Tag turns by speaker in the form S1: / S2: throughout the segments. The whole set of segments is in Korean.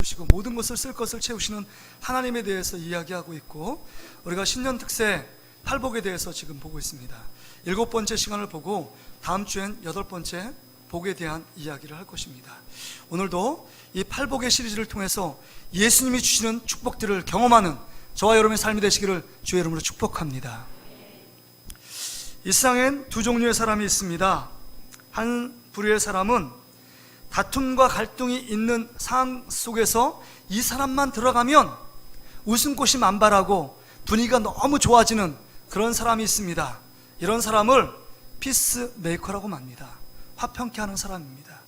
S1: 채우시고 모든 것을 쓸 것을 채우시는 하나님에 대해서 이야기하고 있고, 우리가 신년 특세 팔복에 대해서 지금 보고 있습니다. 7번째 시간을 보고 다음 주엔 8번째 복에 대한 이야기를 할 것입니다. 오늘도 이 팔복의 시리즈를 통해서 예수님이 주시는 축복들을 경험하는 저와 여러분의 삶이 되시기를 주의 이름으로 축복합니다. 이 세상엔 두 종류의 사람이 있습니다. 한 부류의 사람은 다툼과 갈등이 있는 상황 속에서 이 사람만 들어가면 웃음꽃이 만발하고 분위기가 너무 좋아지는 그런 사람이 있습니다. 이런 사람을 피스메이커라고 합니다. 화평케 하는 사람입니다.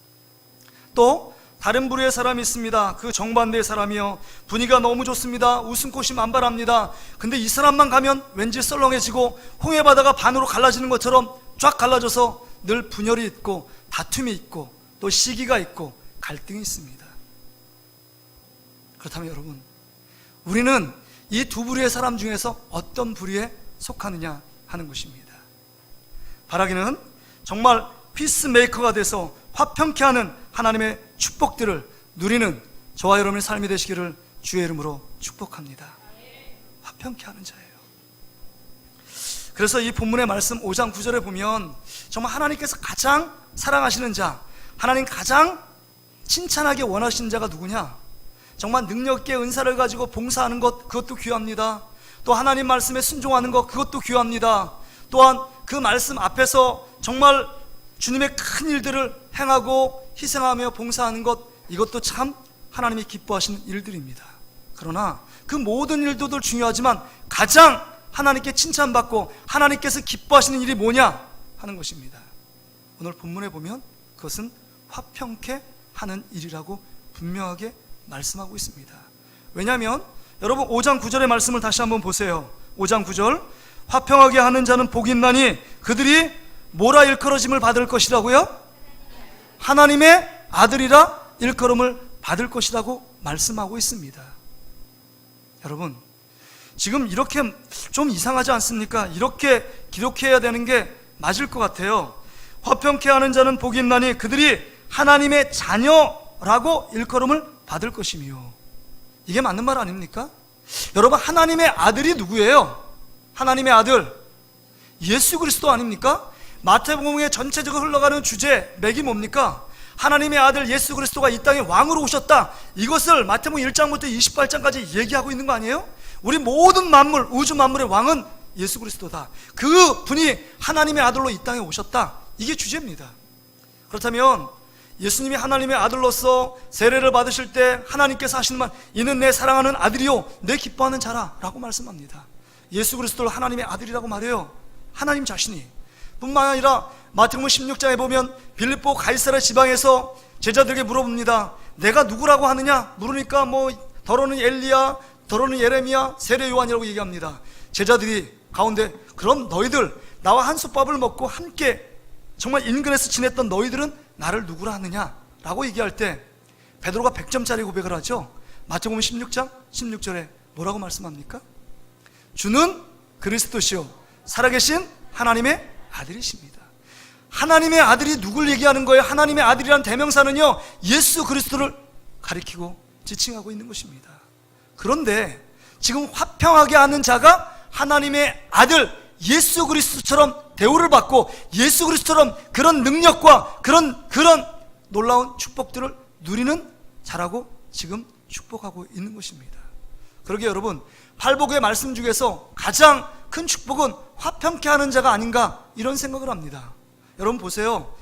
S1: 또 다른 부류의 사람이 있습니다. 그 정반대의 사람이요, 분위기가 너무 좋습니다. 웃음꽃이 만발합니다. 근데 이 사람만 가면 왠지 썰렁해지고 홍해바다가 반으로 갈라지는 것처럼 쫙 갈라져서 늘 분열이 있고 다툼이 있고 또 시기가 있고 갈등이 있습니다. 그렇다면 여러분, 우리는 이 두 부류의 사람 중에서 어떤 부류에 속하느냐 하는 것입니다. 바라기는 정말 피스메이커가 돼서 화평케 하는 하나님의 축복들을 누리는 저와 여러분의 삶이 되시기를 주의 이름으로 축복합니다. 화평케 하는 자예요. 그래서 이 본문의 말씀 5장 9절에 보면 정말 하나님께서 가장 사랑하시는 자, 하나님 가장 칭찬하기 원하시는 자가 누구냐? 정말 능력 있게 은사를 가지고 봉사하는 것, 그것도 귀합니다. 또 하나님 말씀에 순종하는 것, 그것도 귀합니다. 또한 그 말씀 앞에서 정말 주님의 큰 일들을 행하고 희생하며 봉사하는 것, 이것도 참 하나님이 기뻐하시는 일들입니다. 그러나 그 모든 일들도 중요하지만 가장 하나님께 칭찬받고 하나님께서 기뻐하시는 일이 뭐냐 하는 것입니다. 오늘 본문에 보면 그것은 화평케 하는 일이라고 분명하게 말씀하고 있습니다. 왜냐하면 여러분 5장 9절의 말씀을 다시 한번 보세요. 5장 9절, 화평하게 하는 자는 복이 있나니 그들이 뭐라 일컬어짐을 받을 것이라고요? 하나님의 아들이라 일컬음을 받을 것이라고 말씀하고 있습니다. 여러분, 지금 이렇게 좀 이상하지 않습니까? 이렇게 기록해야 되는 게 맞을 것 같아요. 화평케 하는 자는 복이 있나니 그들이 하나님의 자녀라고 일컬음을 받을 것이며, 이게 맞는 말 아닙니까? 여러분, 하나님의 아들이 누구예요? 하나님의 아들 예수 그리스도 아닙니까? 마태복음의 전체적으로 흘러가는 주제 맥이 뭡니까? 하나님의 아들 예수 그리스도가 이 땅에 왕으로 오셨다. 이것을 마태복음 1장부터 28장까지 얘기하고 있는 거 아니에요? 우리 모든 만물, 우주 만물의 왕은 예수 그리스도다. 그 분이 하나님의 아들로 이 땅에 오셨다. 이게 주제입니다. 그렇다면 예수님이 하나님의 아들로서 세례를 받으실 때 하나님께서 하시는 말, 이는 내 사랑하는 아들이요 내 기뻐하는 자라 라고 말씀합니다. 예수 그리스도를 하나님의 아들이라고 말해요. 하나님 자신이. 뿐만 아니라 마태복음 16장에 보면 빌립보 가이사랴 지방에서 제자들에게 물어봅니다. 내가 누구라고 하느냐? 물으니까 더러는 엘리야, 더러는 예레미야, 세례 요한이라고 얘기합니다. 제자들이 가운데, 그럼 너희들 나와 한솥밥을 먹고 함께 정말 인근에서 지냈던 너희들은 나를 누구라 하느냐? 라고 얘기할 때 베드로가 100점짜리 고백을 하죠. 마태복음 16장 16절에 뭐라고 말씀합니까? 주는 그리스도시요 살아계신 하나님의 아들이십니다. 하나님의 아들이 누굴 얘기하는 거예요? 하나님의 아들이란 대명사는요, 예수 그리스도를 가리키고 지칭하고 있는 것입니다. 그런데 지금 화평하게 하는 자가 하나님의 아들 예수 그리스도처럼 대우를 받고 예수 그리스도처럼 그런 능력과 그런 놀라운 축복들을 누리는 자라고 지금 축복하고 있는 것입니다. 그러게 여러분, 팔복의 말씀 중에서 가장 큰 축복은 화평케 하는 자가 아닌가, 이런 생각을 합니다. 여러분 보세요.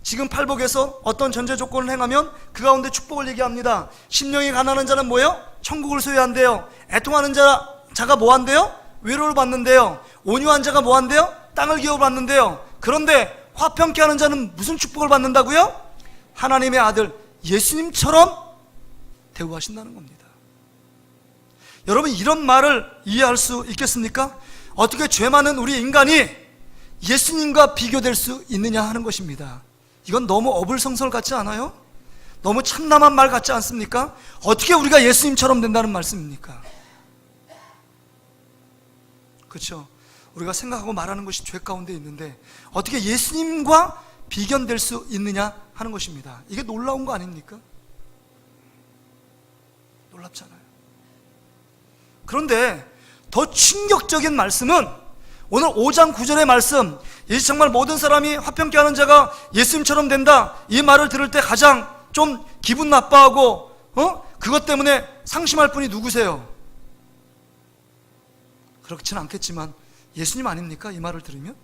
S1: 지금 팔복에서 어떤 전제 조건을 행하면 그 가운데 축복을 얘기합니다. 심령이 가난한 자는 뭐예요? 천국을 소유한대요. 애통하는 자가 뭐 한대요? 위로를 받는데요. 온유한 자가 뭐 한대요? 땅을 기업받는데요. 그런데 화평케 하는 자는 무슨 축복을 받는다고요? 하나님의 아들 예수님처럼 대우하신다는 겁니다. 여러분, 이런 말을 이해할 수 있겠습니까? 어떻게 죄 많은 우리 인간이 예수님과 비교될 수 있느냐 하는 것입니다. 이건 너무 어불성설 같지 않아요? 너무 참남한 말 같지 않습니까? 어떻게 우리가 예수님처럼 된다는 말씀입니까? 그렇죠? 우리가 생각하고 말하는 것이 죄 가운데 있는데 어떻게 예수님과 비견될 수 있느냐 하는 것입니다. 이게 놀라운 거 아닙니까? 놀랍잖아요. 그런데 더 충격적인 말씀은 오늘 5장 9절의 말씀, 예수 정말 모든 사람이 화평케 하는 자가 예수님처럼 된다, 이 말을 들을 때 가장 좀 기분 나빠하고 그것 때문에 상심할 분이 누구세요? 그렇진 않겠지만 예수님 아닙니까? 이 말을 들으면?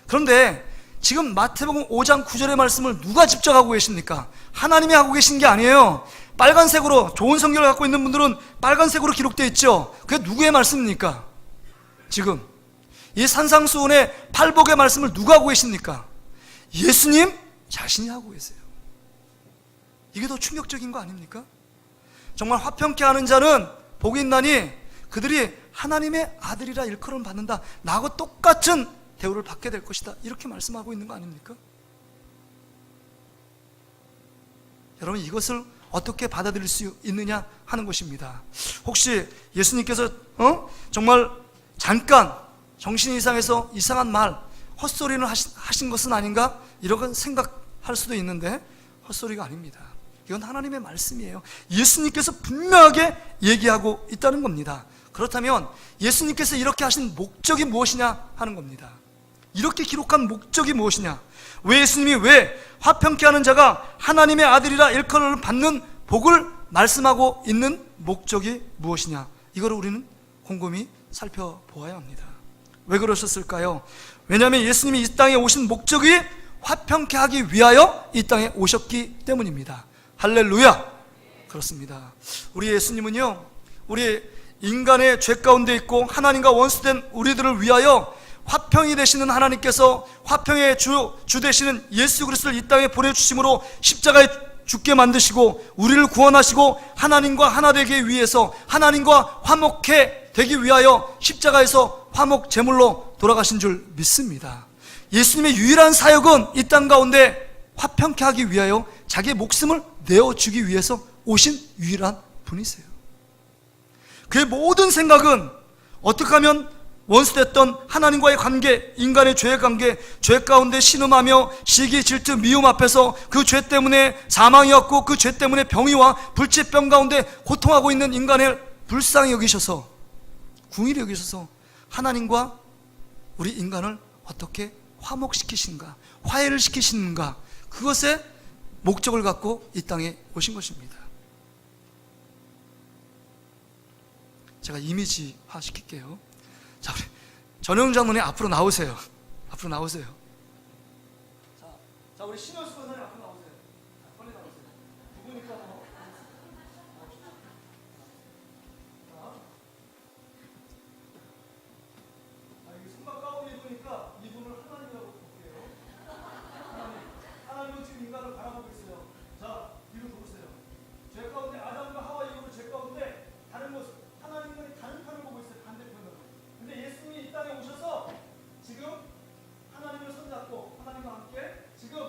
S1: 그런데 지금 마태복음 5장 9절의 말씀을 누가 직접 하고 계십니까? 하나님이 하고 계신 게 아니에요. 빨간색으로, 좋은 성경을 갖고 있는 분들은 빨간색으로 기록되어 있죠. 그게 누구의 말씀입니까? 지금 이 산상수훈의 팔복의 말씀을 누가 하고 계십니까? 예수님 자신이 하고 계세요. 이게 더 충격적인 거 아닙니까? 정말 화평케 하는 자는 복이 있나니 그들이 하나님의 아들이라 일컬음 받는다, 나하고 똑같은 대우를 받게 될 것이다, 이렇게 말씀하고 있는 거 아닙니까? 여러분, 이것을 어떻게 받아들일 수 있느냐 하는 것입니다. 혹시 예수님께서 정말 잠깐 정신이 이상해서 이상한 말, 헛소리를 하신 것은 아닌가, 이런 생각할 수도 있는데 헛소리가 아닙니다. 이건 하나님의 말씀이에요. 예수님께서 분명하게 얘기하고 있다는 겁니다. 그렇다면 예수님께서 이렇게 하신 목적이 무엇이냐 하는 겁니다. 이렇게 기록한 목적이 무엇이냐, 왜 예수님이 왜 화평케 하는 자가 하나님의 아들이라 일컬음을 받는 복을 말씀하고 있는 목적이 무엇이냐, 이거를 우리는 곰곰이 살펴보아야 합니다. 왜 그러셨을까요? 왜냐하면 예수님이 이 땅에 오신 목적이 화평케 하기 위하여 이 땅에 오셨기 때문입니다. 할렐루야! 그렇습니다. 우리 예수님은요, 우리 인간의 죄 가운데 있고 하나님과 원수된 우리들을 위하여 화평이 되시는 하나님께서 화평의 주 되시는 예수 그리스도를 이 땅에 보내주심으로 십자가에 죽게 만드시고 우리를 구원하시고 하나님과 하나 되기 위해서, 하나님과 화목해 되기 위하여 십자가에서 화목 제물로 돌아가신 줄 믿습니다. 예수님의 유일한 사역은 이 땅 가운데 화평케 하기 위하여 자기의 목숨을 내어주기 위해서 오신 유일한 분이세요. 그의 모든 생각은 어떻게 하면 원수됐던 하나님과의 관계, 인간의 죄의 관계, 죄 가운데 신음하며 시기, 질투, 미움 앞에서 그 죄 때문에 사망이 왔고 그 죄 때문에 병이 와 불치병 가운데 고통하고 있는 인간을 불쌍히 여기셔서, 궁일히 여기셔서 하나님과 우리 인간을 어떻게 화목시키신가, 화해를 시키시는가, 그것에 목적을 갖고 이 땅에 오신 것입니다. 제가 이미지화 시킬게요. 자, 우리 전영 장로님 앞으로 나오세요. 앞으로 나오세요. 자, 우리 신현수 권사님 앞으로 나오세요. 자, 빨리 나오세요. 누구니까 뭐. 여기 손만 가운데 입으니까 이분을 하나님이라고 볼게요. 하나님은 지금 인간을 바라보고 있어요. 자, 뒤로 보세요. 죄 가운데 아담과 하와 이후로 죄 가운데 다른 모습, 하나님은 다른 편을 보고 있어요. 반대편으로. 근데 예수님이 이 땅에 오셔서 지금 하나님을 손잡고 하나님과 함께 지금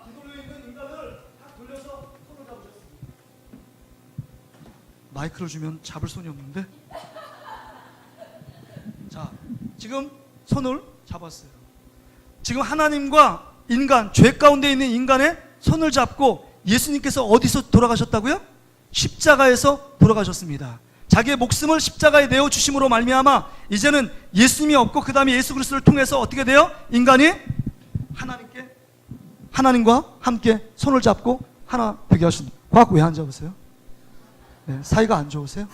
S1: 뒤돌려 있는 인간을 딱 돌려서 손을 잡으셨습니다. 마이크를 주면 잡을 손이 없는데. 자, 지금 손을 잡았어요. 지금 하나님과 인간, 죄 가운데 있는 인간의 손을 잡고 예수님께서 어디서 돌아가셨다고요? 십자가에서 돌아가셨습니다. 자기의 목숨을 십자가에 내어주심으로 말미암아 이제는 예수님이 없고 그 다음에 예수 그리스도를 통해서 어떻게 돼요? 인간이 하나님과 함께 손을 잡고 하나 되게 하신. 과학 왜 안 잡으세요? 네, 사이가 안 좋으세요?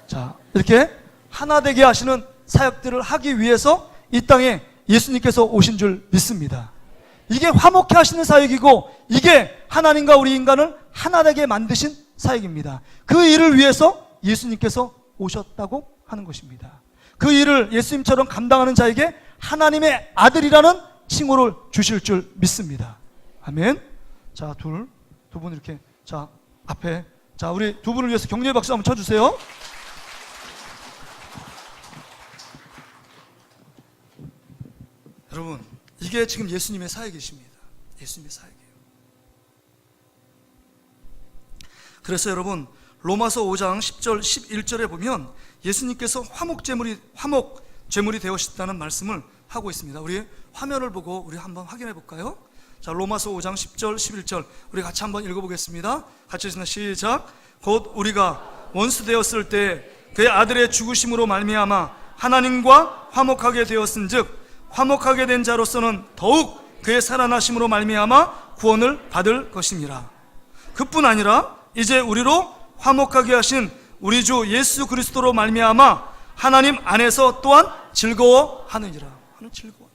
S1: 자, 이렇게 하나 되게 하시는 사역들을 하기 위해서 이 땅에 예수님께서 오신 줄 믿습니다. 이게 화목케 하시는 사역이고 이게 하나님과 우리 인간을 하나 되게 만드신 사역입니다. 그 일을 위해서 예수님께서 오셨다고 하는 것입니다. 그 일을 예수님처럼 감당하는 자에게 하나님의 아들이라는 칭호를 주실 줄 믿습니다. 아멘. 자, 두 분 이렇게, 자, 앞에, 자, 우리 두 분을 위해서 격려의 박수 한번 쳐주세요. 여러분, 이게 지금 예수님의 사역이십니다. 예수님의 사역이에요. 그래서 여러분, 로마서 5장 10절 11절에 보면 예수님께서 화목 제물이 되었다는 말씀을 하고 있습니다. 우리 화면을 보고 우리 한번 확인해 볼까요? 자, 로마서 5장 10절 11절 우리 같이 한번 읽어보겠습니다. 같이 읽습니다. 시작. 곧 우리가 원수 되었을 때 그의 아들의 죽으심으로 말미암아 하나님과 화목하게 되었은즉 화목하게 된 자로서는 더욱 그의 살아나심으로 말미암아 구원을 받을 것임이라. 그뿐 아니라 이제 우리로 화목하게 하신 우리 주 예수 그리스도로 말미암아 하나님 안에서 또한 즐거워하느니라. 하는 즐거워.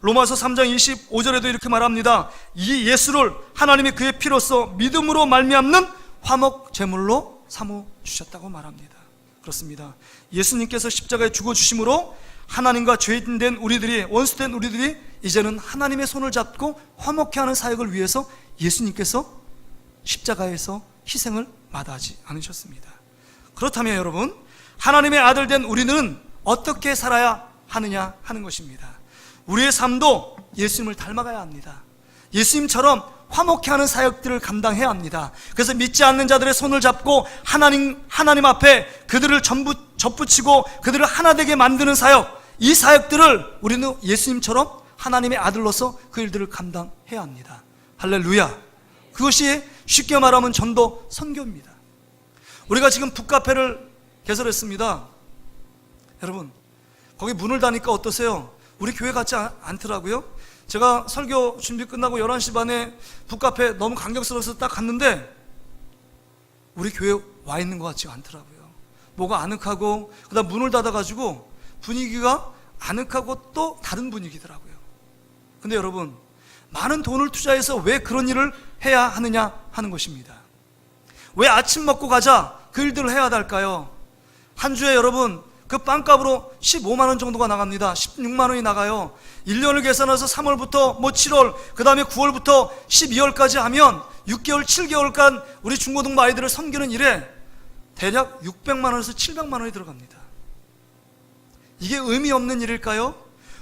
S1: 로마서 3장 25절에도 이렇게 말합니다. 이 예수를 하나님이 그의 피로써 믿음으로 말미암는 화목 제물로 삼어 주셨다고 말합니다. 그렇습니다. 예수님께서 십자가에 죽어 주심으로 하나님과 죄인된 우리들이, 원수된 우리들이 이제는 하나님의 손을 잡고 화목케 하는 사역을 위해서 예수님께서 십자가에서 희생을 마다하지 않으셨습니다. 그렇다면 여러분, 하나님의 아들 된 우리는 어떻게 살아야 하느냐 하는 것입니다. 우리의 삶도 예수님을 닮아가야 합니다. 예수님처럼 화목케 하는 사역들을 감당해야 합니다. 그래서 믿지 않는 자들의 손을 잡고 하나님 앞에 그들을 전부 접붙이고 그들을 하나 되게 만드는 사역, 이 사역들을 우리는 예수님처럼 하나님의 아들로서 그 일들을 감당해야 합니다. 할렐루야. 그것이 쉽게 말하면 전도 선교입니다. 우리가 지금 북카페를 개설했습니다. 여러분, 거기 문을 닫으니까 어떠세요? 우리 교회 같지 않더라고요. 제가 설교 준비 끝나고 11시 반에 북카페 너무 감격스러워서 딱 갔는데 우리 교회 와 있는 것 같지가 않더라고요. 뭐가 아늑하고, 그 다음 문을 닫아가지고 분위기가 아늑하고 또 다른 분위기더라고요. 근데 여러분, 많은 돈을 투자해서 왜 그런 일을 해야 하느냐 하는 것입니다. 왜 아침 먹고 가자 그 일들을 해야 할까요? 한 주에 여러분 그 빵값으로 15만 원 정도가 나갑니다. 16만 원이 나가요. 1년을 계산해서 3월부터 7월, 그 다음에 9월부터 12월까지 하면 6개월, 7개월간 우리 중고등부 아이들을 섬기는 일에 대략 600만 원에서 700만 원이 들어갑니다. 이게 의미 없는 일일까요?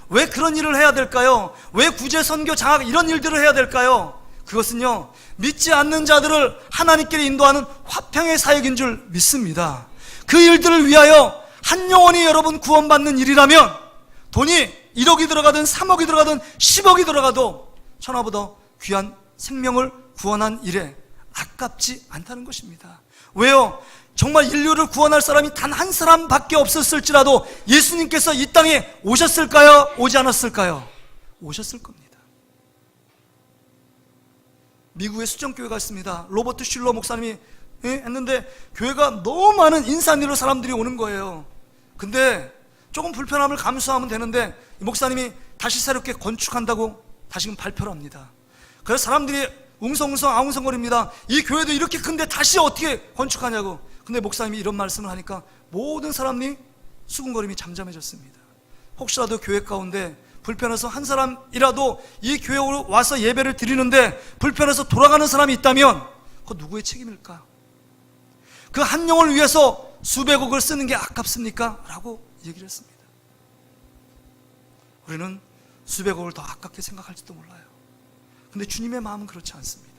S1: 왜 그런 일을 해야 될까요? 왜 구제, 선교, 장학 이런 일들을 해야 될까요? 그것은요, 믿지 않는 자들을 하나님께 인도하는 화평의 사역인 줄 믿습니다. 그 일들을 위하여 한 영혼이 여러분 구원받는 일이라면 돈이 1억이 들어가든 3억이 들어가든 10억이 들어가도 천하보다 귀한 생명을 구원한 일에 아깝지 않다는 것입니다. 왜요? 정말 인류를 구원할 사람이 단 한 사람밖에 없었을지라도 예수님께서 이 땅에 오셨을까요? 오지 않았을까요? 오셨을 겁니다. 미국에 수정교회가 있습니다. 로버트 슐러 목사님이 했는데 교회가 너무 많은 인산위로 사람들이 오는 거예요. 근데 조금 불편함을 감수하면 되는데 이 목사님이 다시 새롭게 건축한다고 다시금 발표를 합니다. 그래서 사람들이 웅성웅성 아웅성거립니다. 이 교회도 이렇게 큰데 다시 어떻게 건축하냐고. 근데 목사님이 이런 말씀을 하니까 모든 사람이 수군거림이 잠잠해졌습니다. 혹시라도 교회 가운데 불편해서 한 사람이라도 이 교회에 와서 예배를 드리는데 불편해서 돌아가는 사람이 있다면 그거 누구의 책임일까? 그 한 영혼을 위해서 수백억을 쓰는 게 아깝습니까? 라고 얘기를 했습니다. 우리는 수백억을 더 아깝게 생각할지도 몰라요. 근데 주님의 마음은 그렇지 않습니다.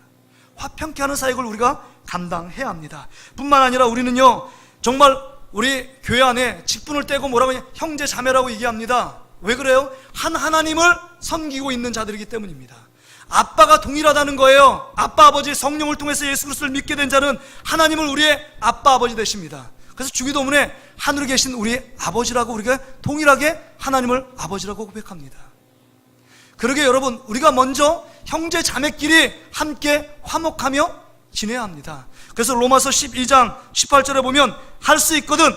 S1: 화평케 하는 사역을 우리가 감당해야 합니다. 뿐만 아니라 우리는요, 정말 우리 교회 안에 직분을 떼고 뭐라고 하냐, 형제 자매라고 얘기합니다. 왜 그래요? 한 하나님을 섬기고 있는 자들이기 때문입니다. 아빠가 동일하다는 거예요. 아빠, 아버지, 성령을 통해서 예수 그리스도를 믿게 된 자는 하나님을 우리의 아빠, 아버지 되십니다. 그래서 주기도문에 하늘에 계신 우리의 아버지라고 우리가 동일하게 하나님을 아버지라고 고백합니다. 그러게 여러분, 우리가 먼저 형제 자매끼리 함께 화목하며 지내야 합니다. 그래서 로마서 12장 18절에 보면 할 수 있거든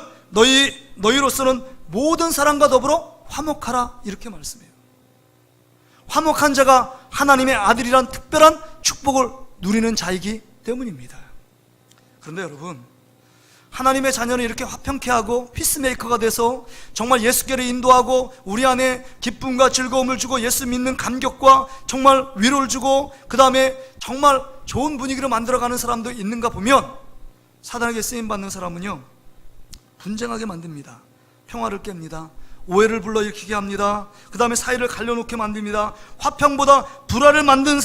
S1: 너희로서는 모든 사람과 더불어 화목하라 이렇게 말씀해요. 화목한 자가 하나님의 아들이란 특별한 축복을 누리는 자이기 때문입니다. 그런데 여러분, 하나님의 자녀는 이렇게 화평케 하고 피스메이커가 돼서 정말 예수께로 인도하고 우리 안에 기쁨과 즐거움을 주고 예수 믿는 감격과 정말 위로를 주고 그 다음에 정말 좋은 분위기로 만들어가는 사람도 있는가 보면 사단에게 쓰임받는 사람은요, 분쟁하게 만듭니다. 평화를 깹니다. 오해를 불러일으키게 합니다. 그 다음에 사이를 갈려놓게 만듭니다. 화평보다 불화를 만드는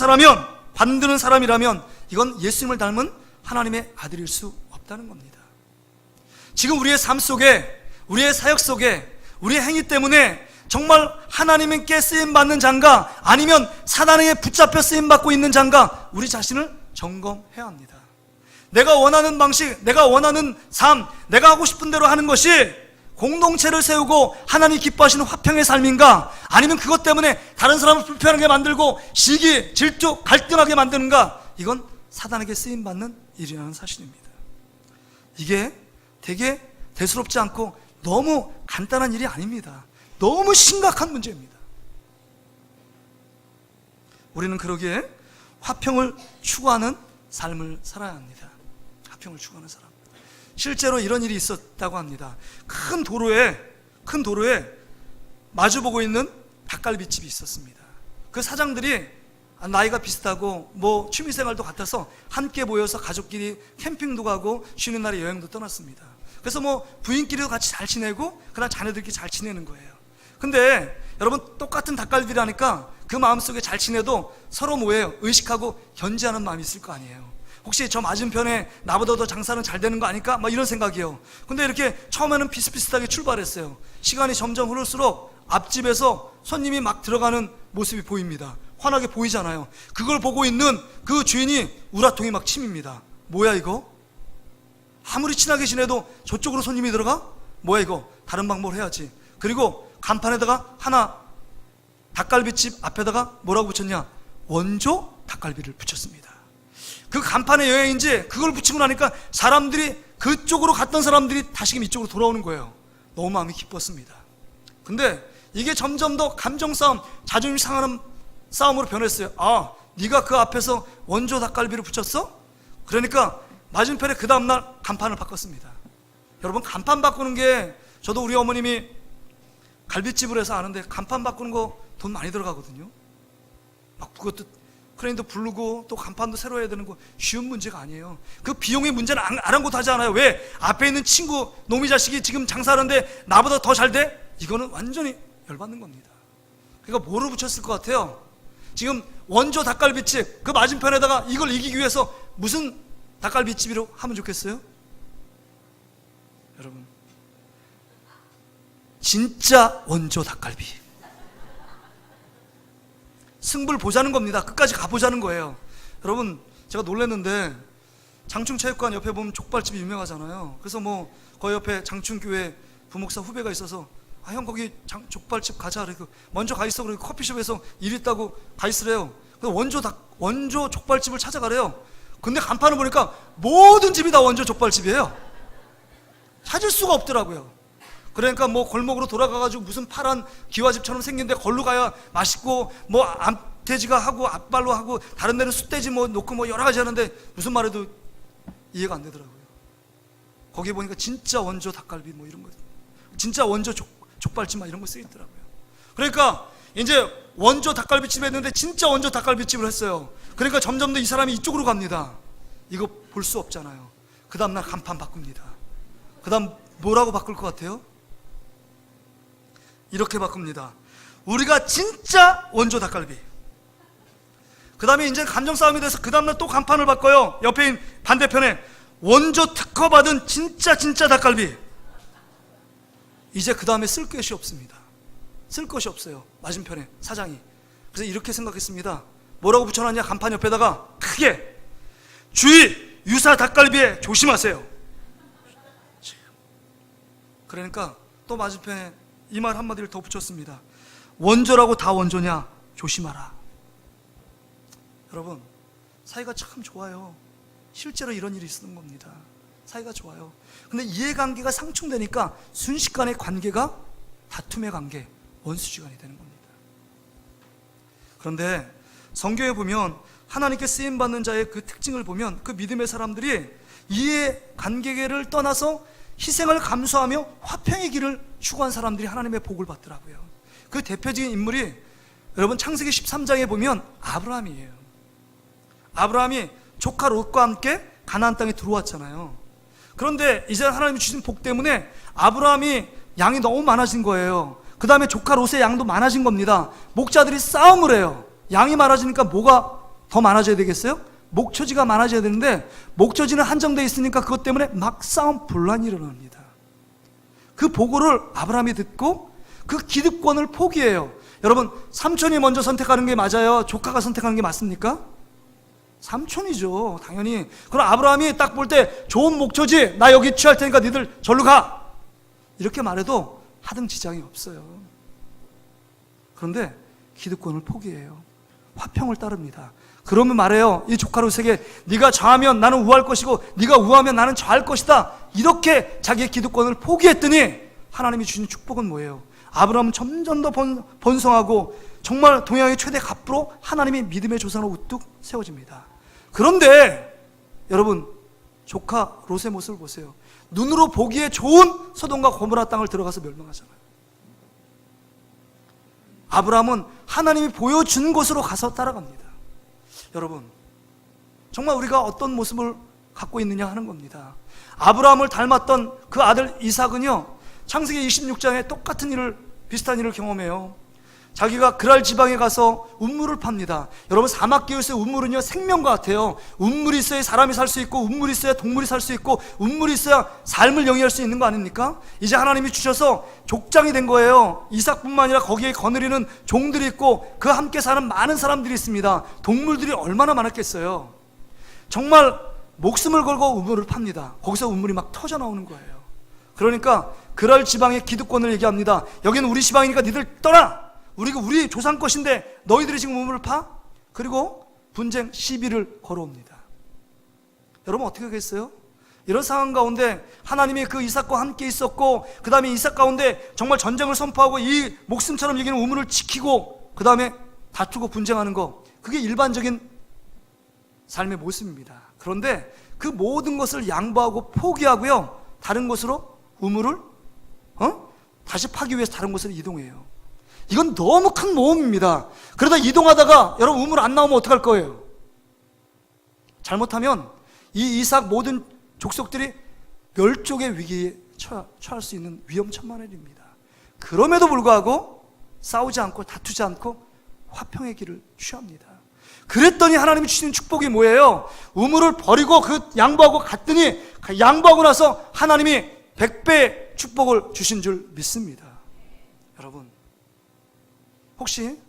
S1: 사람이라면 이건 예수님을 닮은 하나님의 아들일 수 없다는 겁니다. 지금 우리의 삶 속에, 우리의 사역 속에, 우리의 행위 때문에 정말 하나님께 쓰임받는 자인가, 아니면 사단에게 붙잡혀 쓰임받고 있는 자인가, 우리 자신을 점검해야 합니다. 내가 원하는 방식, 내가 원하는 삶, 내가 하고 싶은 대로 하는 것이 공동체를 세우고 하나님 기뻐하시는 화평의 삶인가, 아니면 그것 때문에 다른 사람을 불편하게 만들고 시기, 질투, 갈등하게 만드는가, 이건 사단에게 쓰임받는 일이라는 사실입니다. 이게 되게 대수롭지 않고 너무 간단한 일이 아닙니다. 너무 심각한 문제입니다. 우리는 그러기에 화평을 추구하는 삶을 살아야 합니다. 화평을 추구하는 사람. 실제로 이런 일이 있었다고 합니다. 큰 도로에 마주보고 있는 닭갈비집이 있었습니다. 그 사장들이 나이가 비슷하고 뭐 취미생활도 같아서 함께 모여서 가족끼리 캠핑도 가고 쉬는 날에 여행도 떠났습니다. 그래서 뭐 부인끼리도 같이 잘 지내고 그다음 자녀들끼리 잘 지내는 거예요. 근데 여러분, 똑같은 닭갈비라니까 그 마음속에 잘 지내도 서로 뭐예요? 의식하고 견제하는 마음이 있을 거 아니에요. 혹시 저 맞은편에 나보다 더 장사는 잘 되는 거 아닐까? 막 이런 생각이에요. 근데 이렇게 처음에는 비슷비슷하게 출발했어요. 시간이 점점 흐를수록 앞집에서 손님이 막 들어가는 모습이 보입니다. 환하게 보이잖아요. 그걸 보고 있는 그 주인이 우라통이 막 침입니다. 뭐야 이거? 아무리 친하게 지내도 저쪽으로 손님이 들어가? 뭐야 이거? 다른 방법을 해야지. 그리고 간판에다가 하나, 닭갈비집 앞에다가 뭐라고 붙였냐? 원조 닭갈비를 붙였습니다. 그 간판의 영향인지 그걸 붙이고 나니까 사람들이, 그쪽으로 갔던 사람들이 다시금 이쪽으로 돌아오는 거예요. 너무 마음이 기뻤습니다. 근데 이게 점점 더 감정 싸움, 자존심 상하는 싸움으로 변했어요. 아, 네가 그 앞에서 원조 닭갈비를 붙였어? 그러니까 맞은편에 그 다음날 간판을 바꿨습니다. 여러분, 간판 바꾸는 게, 저도 우리 어머님이 갈비집을 해서 아는데 간판 바꾸는 거 돈 많이 들어가거든요. 막 그것도 크레인도 부르고 또 간판도 새로 해야 되는 거 쉬운 문제가 아니에요. 그 비용의 문제는 아랑곳하지 않아요. 왜? 앞에 있는 친구 놈이 자식이 지금 장사하는데 나보다 더 잘 돼? 이거는 완전히 열받는 겁니다. 그러니까 뭐로 붙였을 것 같아요? 지금 원조 닭갈비집 그 맞은편에다가 이걸 이기기 위해서 무슨 닭갈비집으로 하면 좋겠어요? 여러분, 진짜 원조 닭갈비. 승부를 보자는 겁니다. 끝까지 가보자는 거예요. 여러분, 제가 놀랐는데 장충체육관 옆에 보면 족발집이 유명하잖아요. 그래서 뭐 거기 옆에 장충교회 부목사 후배가 있어서 아, 형 거기 족발집 가자. 그래. 먼저 가 있어. 그리고 커피숍에서 일 있다고 가 있으래요. 원조 족발집을 찾아가래요. 근데 간판을 보니까 모든 집이 다 원조 족발집이에요. 찾을 수가 없더라고요. 그러니까 뭐 골목으로 돌아가가지고 무슨 파란 기와집처럼 생긴데 걸로 가야 맛있고, 뭐 암돼지가 하고 앞발로 하고 다른 데는 숫돼지 뭐 놓고 뭐 여러 가지 하는데 무슨 말해도 이해가 안 되더라고요. 거기 보니까 진짜 원조 닭갈비 뭐 이런 거, 진짜 원조 족발집 막 이런 거 쓰이더라고요. 그러니까 이제 원조 닭갈비집을 했는데 진짜 원조 닭갈비집을 했어요. 그러니까 점점 더 이 사람이 이쪽으로 갑니다. 이거 볼 수 없잖아요. 그 다음날 간판 바꿉니다. 그 다음 뭐라고 바꿀 것 같아요? 이렇게 바꿉니다. 우리가 진짜 원조 닭갈비. 그 다음에 이제 감정 싸움이 돼서 그 다음날 또 간판을 바꿔요. 옆에 있는 반대편에 원조 특허 받은 진짜 닭갈비. 이제 그 다음에 쓸 것이 없습니다. 쓸 것이 없어요. 맞은편에 사장이. 그래서 이렇게 생각했습니다. 뭐라고 붙여놨냐? 간판 옆에다가 크게 주의! 유사 닭갈비에 조심하세요. 그러니까 또 맞은편에 이 말 한마디를 더 붙였습니다. 원조라고 다 원조냐? 조심하라. 여러분, 사이가 참 좋아요. 실제로 이런 일이 있는 겁니다. 사이가 좋아요. 근데 이해관계가 상충되니까 순식간에 관계가 다툼의 관계, 원수지간이 되는 겁니다. 그런데 성경에 보면 하나님께 쓰임받는 자의 그 특징을 보면 그 믿음의 사람들이 이해관계를 떠나서 희생을 감수하며 화평의 길을 추구한 사람들이 하나님의 복을 받더라고요. 그 대표적인 인물이 여러분 창세기 13장에 보면 아브라함이에요. 아브라함이 조카 롯과 함께 가나안 땅에 들어왔잖아요. 그런데 이제 하나님이 주신 복 때문에 아브라함이 양이 너무 많아진 거예요. 그 다음에 조카 롯의 양도 많아진 겁니다. 목자들이 싸움을 해요. 양이 많아지니까 뭐가 더 많아져야 되겠어요? 목초지가 많아져야 되는데 목초지는 한정되어 있으니까 그것 때문에 막 싸움 분란이 일어납니다. 그 보고를 아브라함이 듣고 그 기득권을 포기해요. 여러분, 삼촌이 먼저 선택하는 게 맞아요? 조카가 선택하는 게 맞습니까? 삼촌이죠, 당연히. 그럼 아브라함이 딱 볼 때 좋은 목초지, 나 여기 취할 테니까 니들 절로 가, 이렇게 말해도 하등 지장이 없어요. 그런데 기득권을 포기해요. 화평을 따릅니다. 그러면 말해요, 이 조카 롯에게 네가 좌하면 나는 우할 것이고 네가 우하면 나는 좌할 것이다, 이렇게 자기의 기득권을 포기했더니 하나님이 주신 축복은 뭐예요? 아브라함은 점점 더 번성하고 정말 동양의 최대 갑부로 하나님의 믿음의 조상으로 우뚝 세워집니다. 그런데 여러분, 조카 롯의 모습을 보세요. 눈으로 보기에 좋은 소돔과 고모라 땅을 들어가서 멸망하잖아요. 아브라함은 하나님이 보여준 곳으로 가서 따라갑니다. 여러분, 정말 우리가 어떤 모습을 갖고 있느냐 하는 겁니다. 아브라함을 닮았던 그 아들 이삭은요, 창세기 26장에 똑같은 일을, 비슷한 일을 경험해요. 자기가 그랄 지방에 가서 운물을 팝니다. 여러분, 사막기후의 운물은요, 생명과 같아요. 운물이 있어야 사람이 살 수 있고, 운물이 있어야 동물이 살 수 있고, 운물이 있어야 삶을 영위할 수 있는 거 아닙니까? 이제 하나님이 주셔서 족장이 된 거예요. 이삭뿐만 아니라 거기에 거느리는 종들이 있고 그 함께 사는 많은 사람들이 있습니다. 동물들이 얼마나 많았겠어요. 정말 목숨을 걸고 운물을 팝니다. 거기서 운물이 막 터져 나오는 거예요. 그러니까 그랄 지방의 기득권을 얘기합니다. 여기는 우리 지방이니까 니들 떠나! 우리 조상 것인데 너희들이 지금 우물을 파? 그리고 분쟁 시비를 걸어옵니다. 여러분, 어떻게 하겠어요? 이런 상황 가운데 하나님이 그 이삭과 함께 있었고, 그 다음에 이삭 가운데 정말 전쟁을 선포하고 이 목숨처럼 여기는 우물을 지키고 그 다음에 다투고 분쟁하는 거, 그게 일반적인 삶의 모습입니다. 그런데 그 모든 것을 양보하고 포기하고요, 다른 곳으로 우물을 다시 파기 위해서 다른 곳으로 이동해요. 이건 너무 큰 모험입니다. 그러다 이동하다가 여러분 우물 안 나오면 어떡할 거예요? 잘못하면 이 이삭 모든 족속들이 멸종의 위기에 처할 수 있는 위험천만한 일입니다. 그럼에도 불구하고 싸우지 않고 다투지 않고 화평의 길을 취합니다. 그랬더니 하나님이 주시는 축복이 뭐예요? 우물을 버리고 그 양보하고 갔더니 양보하고 나서 하나님이 100배의 축복을 주신 줄 믿습니다. 여러분, 혹시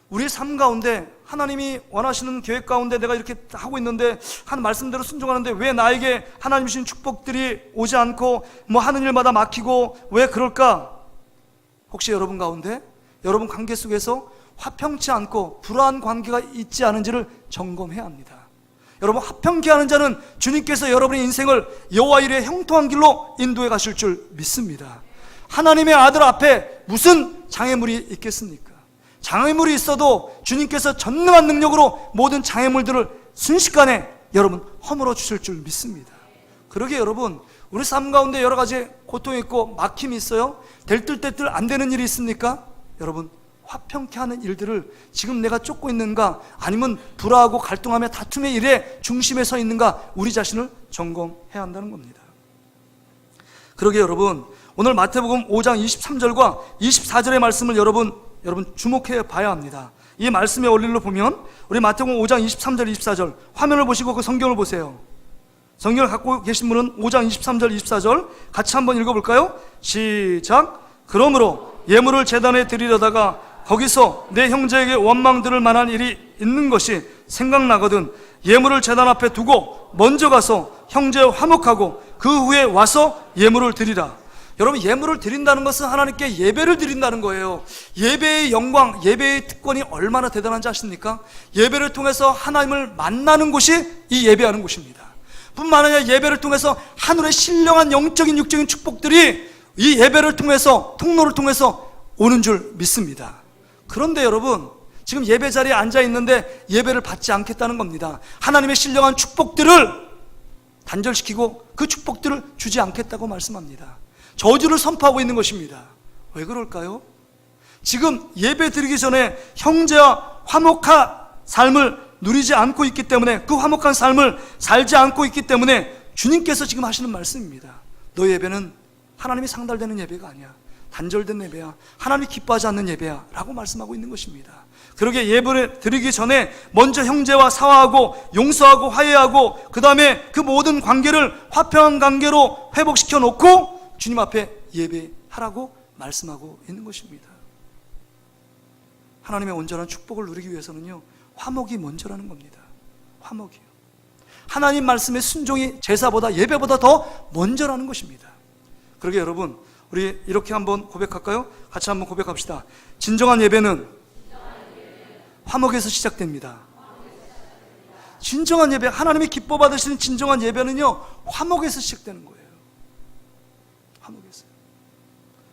S1: 우리 삶 가운데 하나님이 원하시는 계획 가운데 내가 이렇게 하고 있는데, 한 말씀대로 순종하는데 왜 나에게 하나님 주신 축복들이 오지 않고 하는 일마다 막히고 왜 그럴까? 혹시 여러분 가운데, 여러분 관계 속에서 화평치 않고 불화한 관계가 있지 않은지를 점검해야 합니다. 여러분, 화평케 하는 자는 주님께서 여러분의 인생을 여호와 이르의 형통한 길로 인도해 가실 줄 믿습니다. 하나님의 아들 앞에 무슨 장애물이 있겠습니까? 장애물이 있어도 주님께서 전능한 능력으로 모든 장애물들을 순식간에 여러분 허물어 주실 줄 믿습니다. 그러게 여러분, 우리 삶 가운데 여러 가지 고통이 있고 막힘이 있어요. 될 듯 될 듯 안 되는 일이 있습니까? 여러분, 화평케 하는 일들을 지금 내가 쫓고 있는가, 아니면 불화하고 갈등하며 다툼의 일에 중심에 서 있는가, 우리 자신을 점검해야 한다는 겁니다. 그러게 여러분, 오늘 마태복음 5장 23절과 24절의 말씀을 여러분 주목해 봐야 합니다. 이 말씀의 원리로 보면 우리 마태복음 5장 23절 24절 화면을 보시고 그 성경을 보세요. 성경을 갖고 계신 분은 5장 23절 24절 같이 한번 읽어볼까요? 시작. 그러므로 예물을 제단에 드리려다가 거기서 내 형제에게 원망 들을 만한 일이 있는 것이 생각나거든 예물을 제단 앞에 두고 먼저 가서 형제와 화목하고 그 후에 와서 예물을 드리라. 여러분, 예물을 드린다는 것은 하나님께 예배를 드린다는 거예요. 예배의 영광, 예배의 특권이 얼마나 대단한지 아십니까? 예배를 통해서 하나님을 만나는 곳이 이 예배하는 곳입니다. 뿐만 아니라 예배를 통해서 하늘의 신령한 영적인 육적인 축복들이 이 예배를 통해서, 통로를 통해서 오는 줄 믿습니다. 그런데 여러분, 지금 예배 자리에 앉아 있는데 예배를 받지 않겠다는 겁니다. 하나님의 신령한 축복들을 단절시키고 그 축복들을 주지 않겠다고 말씀합니다. 저주를 선포하고 있는 것입니다. 왜 그럴까요? 지금 예배 드리기 전에 형제와 화목한 삶을 누리지 않고 있기 때문에, 그 화목한 삶을 살지 않고 있기 때문에 주님께서 지금 하시는 말씀입니다. 너 예배는 하나님이 상달되는 예배가 아니야. 단절된 예배야. 하나님이 기뻐하지 않는 예배야 라고 말씀하고 있는 것입니다. 그러게 예배를 드리기 전에 먼저 형제와 사화하고 용서하고 화해하고 그 다음에 그 모든 관계를 화평한 관계로 회복시켜 놓고 주님 앞에 예배하라고 말씀하고 있는 것입니다. 하나님의 온전한 축복을 누리기 위해서는요, 화목이 먼저라는 겁니다. 화목이요. 하나님 말씀의 순종이 제사보다, 예배보다 더 먼저라는 것입니다. 그러게 여러분, 우리 이렇게 한번 고백할까요? 같이 한번 고백합시다. 진정한 예배는 화목에서 시작됩니다. 진정한 예배, 하나님이 기뻐 받으시는 진정한 예배는요, 화목에서 시작되는 거예요. 화목에서.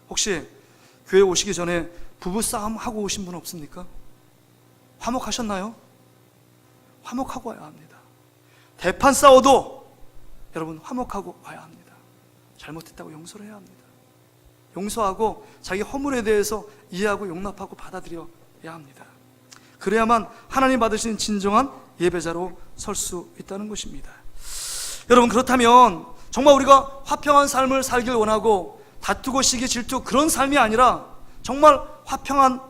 S1: 혹시 교회 오시기 전에 부부싸움 하고 오신 분 없습니까? 화목하셨나요? 화목하고 와야 합니다. 대판 싸워도 여러분 화목하고 와야 합니다. 잘못했다고 용서를 해야 합니다. 용서하고 자기 허물에 대해서 이해하고 용납하고 받아들여야 합니다. 그래야만 하나님 받으시는 진정한 예배자로 설 수 있다는 것입니다. 여러분, 그렇다면 정말 우리가 화평한 삶을 살길 원하고 다투고 시기 질투 그런 삶이 아니라 정말 화평한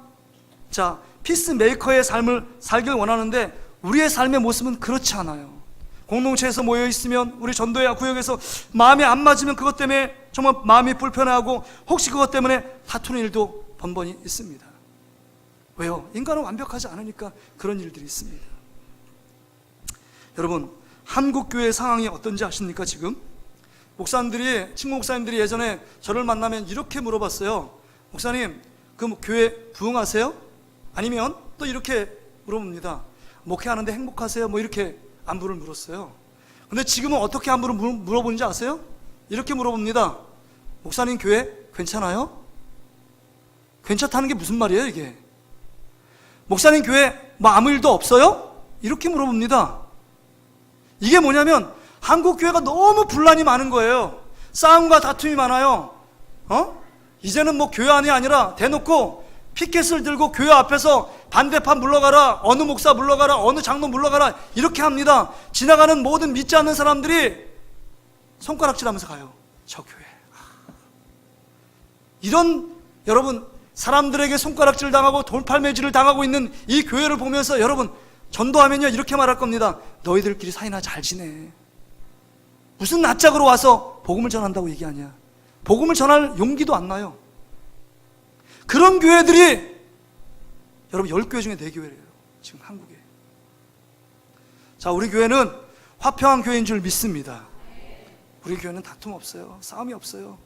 S1: 피스메이커의 삶을 살길 원하는데 우리의 삶의 모습은 그렇지 않아요. 공동체에서 모여 있으면, 우리 전도회 구역에서 마음이 안 맞으면 그것 때문에 정말 마음이 불편해하고 혹시 그것 때문에 다투는 일도 번번이 있습니다. 왜요? 인간은 완벽하지 않으니까 그런 일들이 있습니다. 여러분, 한국 교회의 상황이 어떤지 아십니까? 지금 친구 목사님들이 예전에 저를 만나면 이렇게 물어봤어요. 목사님, 그 교회 부흥하세요? 아니면 또 이렇게 물어봅니다. 목회하는데 행복하세요? 뭐 이렇게 안부를 물었어요. 근데 지금은 어떻게 안부를 물어보는지 아세요? 이렇게 물어봅니다. 목사님, 교회 괜찮아요? 괜찮다는 게 무슨 말이에요 이게? 목사님, 교회 뭐 아무 일도 없어요? 이렇게 물어봅니다. 이게 뭐냐면 한국 교회가 너무 분란이 많은 거예요. 싸움과 다툼이 많아요. 이제는 뭐 교회 안이 아니라 대놓고 피켓을 들고 교회 앞에서 반대판 물러가라, 어느 목사 물러가라, 어느 장로 물러가라 이렇게 합니다. 지나가는 모든 믿지 않는 사람들이 손가락질하면서 가요. 저 교회. 이런, 여러분, 사람들에게 손가락질 당하고 돌팔매질을 당하고 있는 이 교회를 보면서 여러분, 전도하면요 이렇게 말할 겁니다. 너희들끼리 사이나 잘 지내. 무슨 낯짝으로 와서 복음을 전한다고 얘기하냐. 복음을 전할 용기도 안 나요. 그런 교회들이 여러분 10교회 중에 4교회래요 지금 한국에. 자, 우리 교회는 화평한 교회인 줄 믿습니다. 우리 교회는 다툼 없어요. 싸움이 없어요.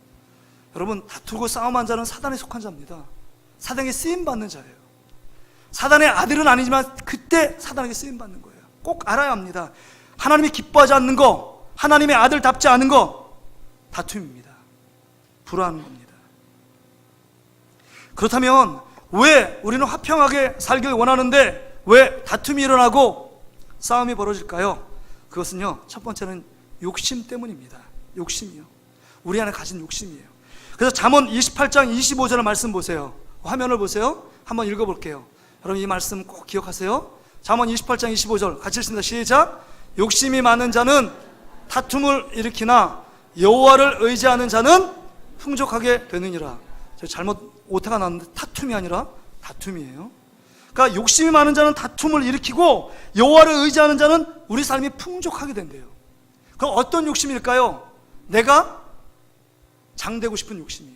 S1: 여러분, 다투고 싸움한 자는 사단에 속한 자입니다. 사단에게 쓰임받는 자예요. 사단의 아들은 아니지만 그때 사단에게 쓰임받는 거예요. 꼭 알아야 합니다. 하나님이 기뻐하지 않는 거, 하나님의 아들답지 않은 거 다툼입니다. 불화하는 겁니다. 그렇다면 왜 우리는 화평하게 살길 원하는데 왜 다툼이 일어나고 싸움이 벌어질까요? 그것은요, 첫 번째는 욕심 때문입니다. 욕심이요. 우리 안에 가진 욕심이에요. 그래서 잠언 28장 25절의 말씀 보세요. 화면을 보세요. 한번 읽어볼게요. 여러분, 이 말씀 꼭 기억하세요. 잠언 28장 25절 같이 읽습니다. 시작. 욕심이 많은 자는 다툼을 일으키나 여호와를 의지하는 자는 풍족하게 되느니라. 제가 잘못 오타가 났는데 다툼이 아니라 다툼이에요. 그러니까 욕심이 많은 자는 다툼을 일으키고 여호와를 의지하는 자는 우리 삶이 풍족하게 된대요. 그럼 어떤 욕심일까요? 내가 장되고 싶은 욕심이에요.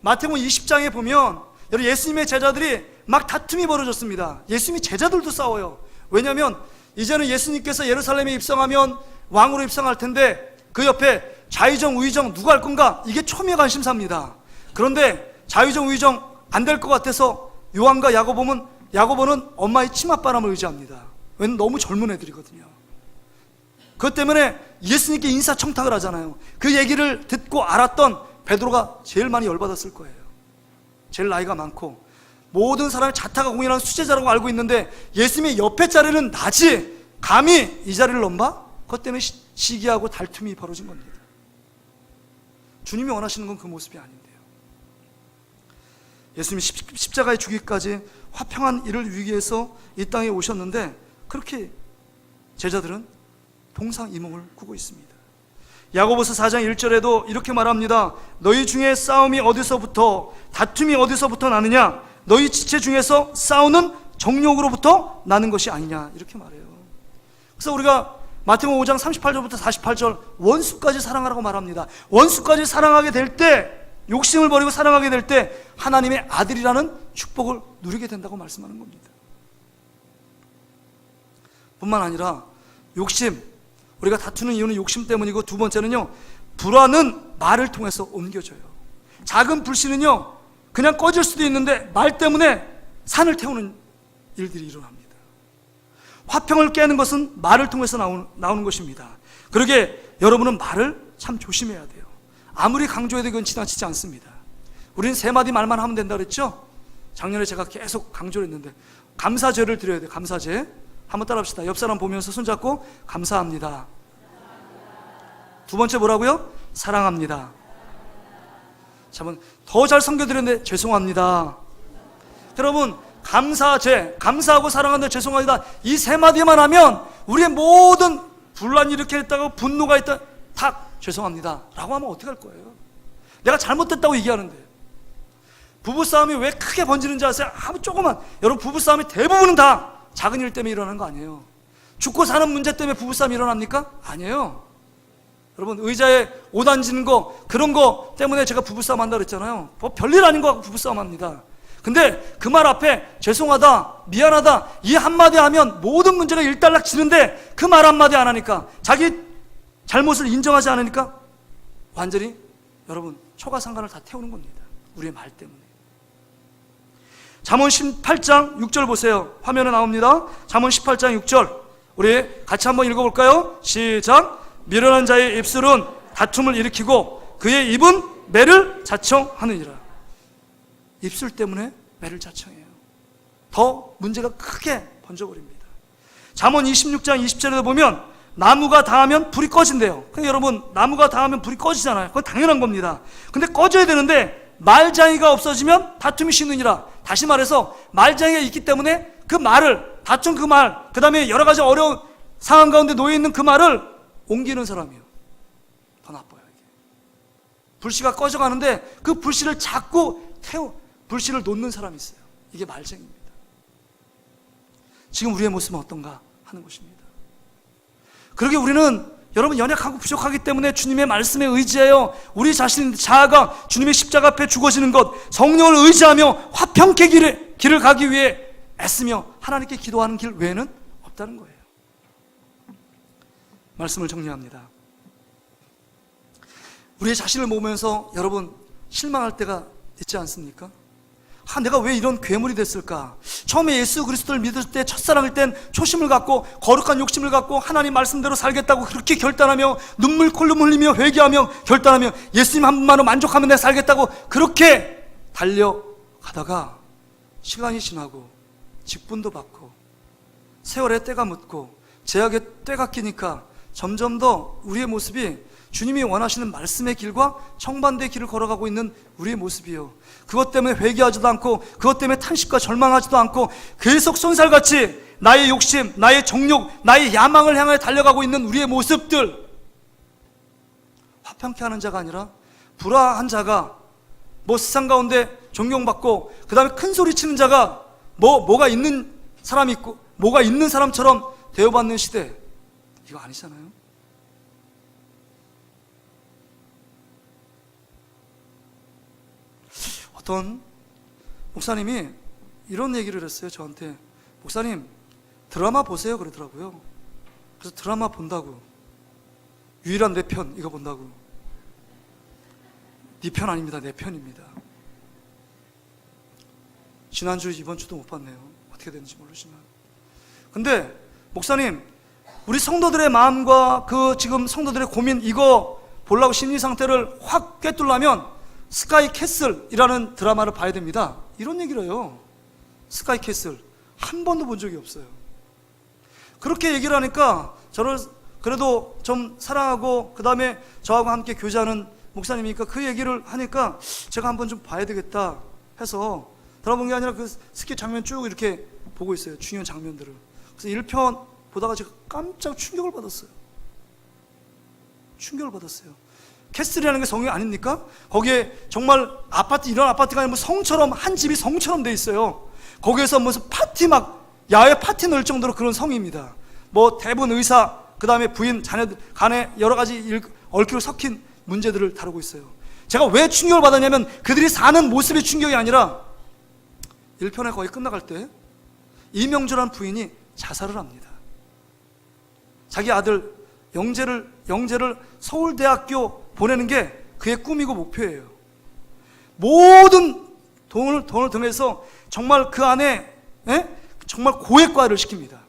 S1: 마태복음 20장에 보면 여러분, 예수님의 제자들이 막 다툼이 벌어졌습니다. 예수님이 제자들도 싸워요. 왜냐하면 이제는 예수님께서 예루살렘에 입성하면 왕으로 입성할 텐데 그 옆에 좌의정 우의정 누가 할 건가? 이게 초미의 관심사입니다. 그런데 좌의정 우의정 안 될 것 같아서 요한과 야고보는 엄마의 치맛바람을 의지합니다. 왜냐면 너무 젊은 애들이거든요. 그것 때문에 예수님께 인사청탁을 하잖아요. 그 얘기를 듣고 알았던 베드로가 제일 많이 열받았을 거예요. 제일 나이가 많고 모든 사람이 자타가 공인한 수제자라고 알고 있는데 예수님의 옆에 자리는 나지 감히 이 자리를 넘봐? 그것 때문에 시기하고 다툼이 벌어진 겁니다. 주님이 원하시는 건 그 모습이 아닌데요. 예수님이 십자가에 죽기까지 화평한 일을 위기 위해서 이 땅에 오셨는데 그렇게 제자들은 동상이몽을 꾸고 있습니다. 야고보서 4장 1절에도 이렇게 말합니다. 너희 중에 싸움이 어디서부터 다툼이 어디서부터 나느냐? 너희 지체 중에서 싸우는 정욕으로부터 나는 것이 아니냐? 이렇게 말해요. 그래서 우리가 마태복음 5장 38절부터 48절 원수까지 사랑하라고 말합니다. 원수까지 사랑하게 될 때 욕심을 버리고 사랑하게 될 때 하나님의 아들이라는 축복을 누리게 된다고 말씀하는 겁니다. 뿐만 아니라 욕심, 우리가 다투는 이유는 욕심 때문이고, 두 번째는요, 불화는 말을 통해서 옮겨져요. 작은 불씨는요 그냥 꺼질 수도 있는데 말 때문에 산을 태우는 일들이 일어납니다. 화평을 깨는 것은 말을 통해서 나오는 것입니다. 그러게 여러분은 말을 참 조심해야 돼요. 아무리 강조해도 이건 지나치지 않습니다. 우리는 세 마디 말만 하면 된다 그랬죠? 작년에 제가 계속 강조를 했는데, 감사죄를 드려야 돼요. 감사죄. 한번 따라합시다. 옆 사람 보면서 손잡고 감사합니다. 두 번째 뭐라고요? 사랑합니다. 자, 한번 더 잘 섬겨드렸는데 죄송합니다. 여러분, 감사죄, 감사하고 사랑한다, 죄송합니다, 이 세 마디만 하면 우리의 모든 분란 일으켜 했다고 분노가 있다, 다 죄송합니다 라고 하면 어떻게 할 거예요? 내가 잘못됐다고 얘기하는데. 부부싸움이 왜 크게 번지는지 아세요? 아무 조그만, 여러분, 부부싸움이 대부분은 다 작은 일 때문에 일어나는 거 아니에요. 죽고 사는 문제 때문에 부부싸움이 일어납니까? 아니에요. 여러분, 의자에 옷 앉는 거, 그런 거 때문에 제가 부부싸움 한다고 그랬잖아요. 뭐 별일 아닌 거 갖고 부부싸움 합니다. 근데 그 말 앞에 죄송하다, 미안하다 이 한마디 하면 모든 문제가 일단락 지는데, 그 말 한마디 안 하니까, 자기 잘못을 인정하지 않으니까 완전히 여러분 초가상간을 다 태우는 겁니다. 우리의 말 때문에. 잠언 18장 6절 보세요. 화면에 나옵니다. 잠언 18장 6절 우리 같이 한번 읽어볼까요? 시작. 미련한 자의 입술은 다툼을 일으키고 그의 입은 매를 자청하느니라. 입술 때문에 매를 자청해요. 더 문제가 크게 번져버립니다. 잠언 26장 20절에 보면 나무가 닿으면 불이 꺼진대요. 그러니까 여러분, 나무가 닿으면 불이 꺼지잖아요. 그건 당연한 겁니다. 근데 꺼져야 되는데 말장이가 없어지면 다툼이 쉬느니라. 다시 말해서 말장이가 있기 때문에 그 말을, 다툰 그 말, 그 다음에 여러 가지 어려운 상황 가운데 놓여 있는 그 말을 옮기는 사람이요, 더 나빠요. 이게 불씨가 꺼져가는데 그 불씨를 자꾸 불씨를 놓는 사람이 있어요. 이게 말쟁입니다. 지금 우리의 모습은 어떤가 하는 것입니다. 그러게 우리는 여러분 연약하고 부족하기 때문에 주님의 말씀에 의지하여 우리 자신의 자아가 주님의 십자가 앞에 죽어지는 것, 성령을 의지하며 화평케 길을 가기 위해 애쓰며 하나님께 기도하는 길 외에는 없다는 거예요. 말씀을 정리합니다. 우리의 자신을 보면서 여러분 실망할 때가 있지 않습니까? 내가 왜 이런 괴물이 됐을까? 처음에 예수 그리스도를 믿을 때, 첫사랑일 땐 초심을 갖고 거룩한 욕심을 갖고 하나님 말씀대로 살겠다고 그렇게 결단하며 눈물 콜로 흘리며 회개하며 결단하며 예수님 한 분만으로 만족하면 내가 살겠다고 그렇게 달려가다가 시간이 지나고 직분도 받고 세월의 때가 묻고 제약의 때가 끼니까 점점 더 우리의 모습이 주님이 원하시는 말씀의 길과 정반대의 길을 걸어가고 있는 우리의 모습이요, 그것 때문에 회개하지도 않고 그것 때문에 탄식과 절망하지도 않고 계속 손살같이 나의 욕심, 나의 정욕, 나의 야망을 향해 달려가고 있는 우리의 모습들, 화평케 하는 자가 아니라 불화한 자가, 세상 가운데 존경받고 그 다음에 큰 소리 치는 자가 뭐가 있는 사람이 있고 뭐가 있는 사람처럼 대우받는 시대, 이거 아니잖아요. 어떤 목사님이 이런 얘기를 했어요. 저한테, 목사님 드라마 보세요 그러더라고요. 그래서 드라마 본다고, 유일한 내 편 이거 본다고. 네 편 아닙니다, 내 편입니다. 지난주 이번 주도 못 봤네요. 어떻게 되는지 모르지만. 근데 목사님, 우리 성도들의 마음과 그 지금 성도들의 고민, 이거 보려고 심리 상태를 확 꿰뚫려면 스카이 캐슬이라는 드라마를 봐야 됩니다. 이런 얘기를 해요. 스카이 캐슬 한 번도 본 적이 없어요. 그렇게 얘기를 하니까 저를 그래도 좀 사랑하고 그 다음에 저하고 함께 교제하는 목사님이니까 그 얘기를 하니까 제가 한번 좀 봐야 되겠다 해서 들어본 게 아니라 그 스키 장면 쭉 이렇게 보고 있어요. 중요한 장면들을. 그래서 1편 보다가 제가 깜짝 충격을 받았어요. 캐슬이라는 게 성이 아닙니까? 거기에 정말 아파트, 이런 아파트가 아니라 성처럼, 한 집이 성처럼 돼 있어요. 거기에서 무슨 파티 야외 파티 넣을 정도로 그런 성입니다. 대부분 의사, 그 다음에 부인, 자녀들 간에 여러 가지 얽히고 섞인 문제들을 다루고 있어요. 제가 왜 충격을 받았냐면 그들이 사는 모습이 충격이 아니라 1편에 거의 끝나갈 때 이명주라는 부인이 자살을 합니다. 자기 아들 영재를 서울대학교 보내는 게 그의 꿈이고 목표예요. 모든 돈을 통해서 정말 그 안에 정말 고액과를 시킵니다.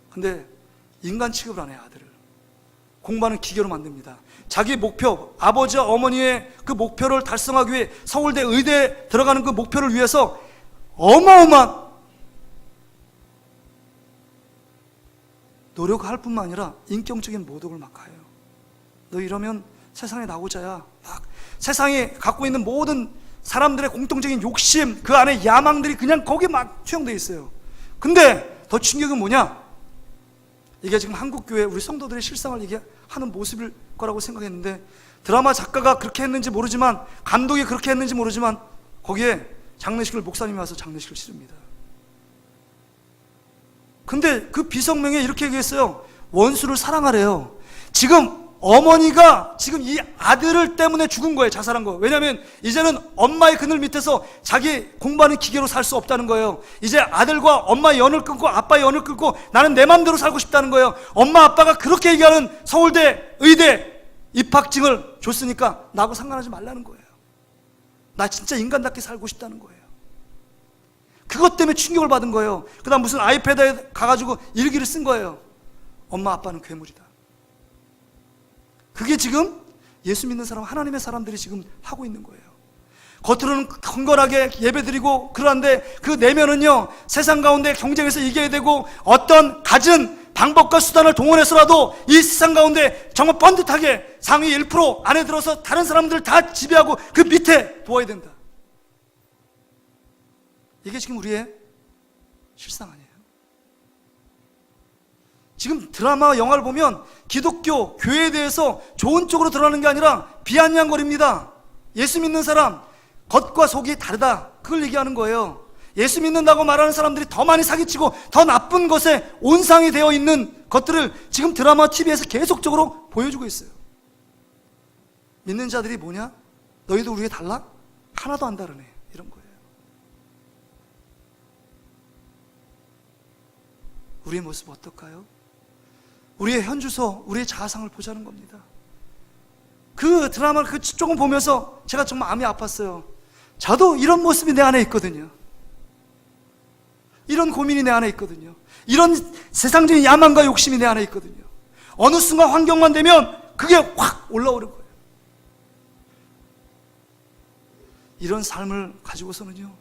S1: 근데 인간 취급을 안 해요. 아들을 공부하는 기계로 만듭니다. 자기 목표, 아버지와 어머니의 그 목표를 달성하기 위해 서울대 의대에 들어가는 그 목표를 위해서 어마어마한 노력할 뿐만 아니라 인격적인 모독을 막 가해요. 너 이러면 세상에 나오자야. 막 세상에 갖고 있는 모든 사람들의 공통적인 욕심, 그 안에 야망들이 그냥 거기에 막 투영되어 있어요. 근데 더 충격은 뭐냐? 이게 지금 한국교회 우리 성도들의 실상을 얘기하는 모습일 거라고 생각했는데, 드라마 작가가 그렇게 했는지 모르지만, 감독이 그렇게 했는지 모르지만, 거기에 장례식을 목사님이 와서 장례식을 치릅니다. 근데 그 비성명에 이렇게 얘기했어요. 원수를 사랑하래요. 지금 어머니가 지금 이 아들을 때문에 죽은 거예요. 자살한 거예요. 왜냐하면 이제는 엄마의 그늘 밑에서 자기 공부하는 기계로 살 수 없다는 거예요. 이제 아들과 엄마의 연을 끊고 아빠의 연을 끊고 나는 내 맘대로 살고 싶다는 거예요. 엄마 아빠가 그렇게 얘기하는 서울대 의대 입학증을 줬으니까 나하고 상관하지 말라는 거예요. 나 진짜 인간답게 살고 싶다는 거예요. 그것 때문에 충격을 받은 거예요. 그 다음 무슨 아이패드에 가가지고 일기를 쓴 거예요. 엄마 아빠는 괴물이다. 그게 지금 예수 믿는 사람, 하나님의 사람들이 지금 하고 있는 거예요. 겉으로는 경건하게 예배드리고 그러는데 그 내면은요, 세상 가운데 경쟁에서 이겨야 되고 어떤 갖은 방법과 수단을 동원해서라도 이 세상 가운데 정말 번듯하게 상위 1% 안에 들어서 다른 사람들을 다 지배하고 그 밑에 도와야 된다. 이게 지금 우리의 실상 아니에요? 지금 드라마, 영화를 보면 기독교, 교회에 대해서 좋은 쪽으로 드러나는 게 아니라 비아냥거립니다. 예수 믿는 사람, 겉과 속이 다르다. 그걸 얘기하는 거예요. 예수 믿는다고 말하는 사람들이 더 많이 사기치고 더 나쁜 것에 온상이 되어 있는 것들을 지금 드라마, TV에서 계속적으로 보여주고 있어요. 믿는 자들이 뭐냐? 너희도 우리에 달라? 하나도 안 다르네. 이런 거예요. 우리의 모습 어떨까요? 우리의 현주소, 우리의 자아상을 보자는 겁니다. 그 드라마를 조금 보면서 제가 정말 마음이 아팠어요. 저도 이런 모습이 내 안에 있거든요. 이런 고민이 내 안에 있거든요. 이런 세상적인 야망과 욕심이 내 안에 있거든요. 어느 순간 환경만 되면 그게 확 올라오는 거예요. 이런 삶을 가지고서는요,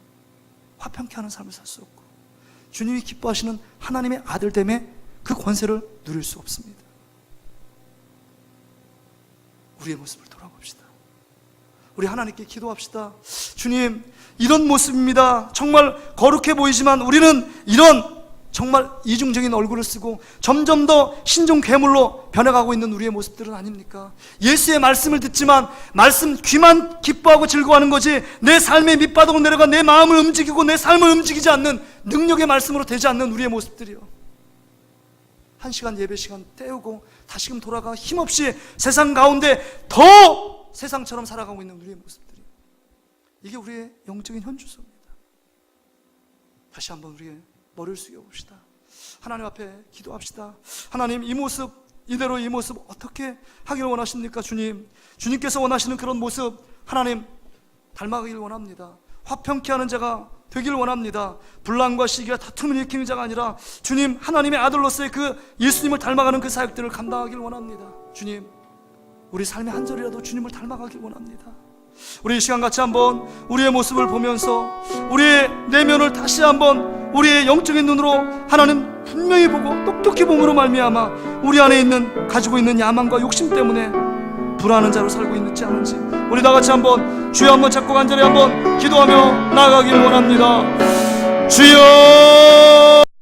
S1: 화평케 하는 삶을 살 수 없고 주님이 기뻐하시는 하나님의 아들됨의 그 권세를 누릴 수 없습니다. 우리의 모습을 돌아봅시다. 우리 하나님께 기도합시다. 주님, 이런 모습입니다. 정말 거룩해 보이지만 우리는 이런 정말 이중적인 얼굴을 쓰고 점점 더 신종 괴물로 변해가고 있는 우리의 모습들은 아닙니까? 예수의 말씀을 듣지만 말씀 귀만 기뻐하고 즐거워하는 거지, 내 삶의 밑바닥으로 내려가 내 마음을 움직이고 내 삶을 움직이지 않는, 능력의 말씀으로 되지 않는 우리의 모습들이요. 1시간 예배 시간 때우고 다시금 돌아가 힘없이 세상 가운데 더 세상처럼 살아가고 있는 우리의 모습들이, 이게 우리의 영적인 현주소입니다. 다시 한번 우리의 머리를 숙여봅시다. 하나님 앞에 기도합시다. 하나님, 이 모습, 이대로 이 모습 어떻게 하기를 원하십니까? 주님께서 원하시는 그런 모습 하나님 닮아가길 원합니다. 화평케 하는 자가 되길 원합니다. 분란과 시기와 다툼을 일으키는 자가 아니라 주님, 하나님의 아들로서의 그 예수님을 닮아가는 그 사역들을 감당하길 원합니다. 주님, 우리 삶의 한 절이라도 주님을 닮아가길 원합니다. 우리 이 시간 같이 한번 우리의 모습을 보면서 우리의 내면을 다시 한번 우리의 영적인 눈으로 하나님 분명히 보고 똑똑히 봄으로 말미암아 우리 안에 있는, 가지고 있는 야망과 욕심 때문에 불안한 자로 살고 있는지 않은지 우리 다 같이 한번 주여 한번 잡고 간절히 한번 기도하며 나아가길 원합니다. 주여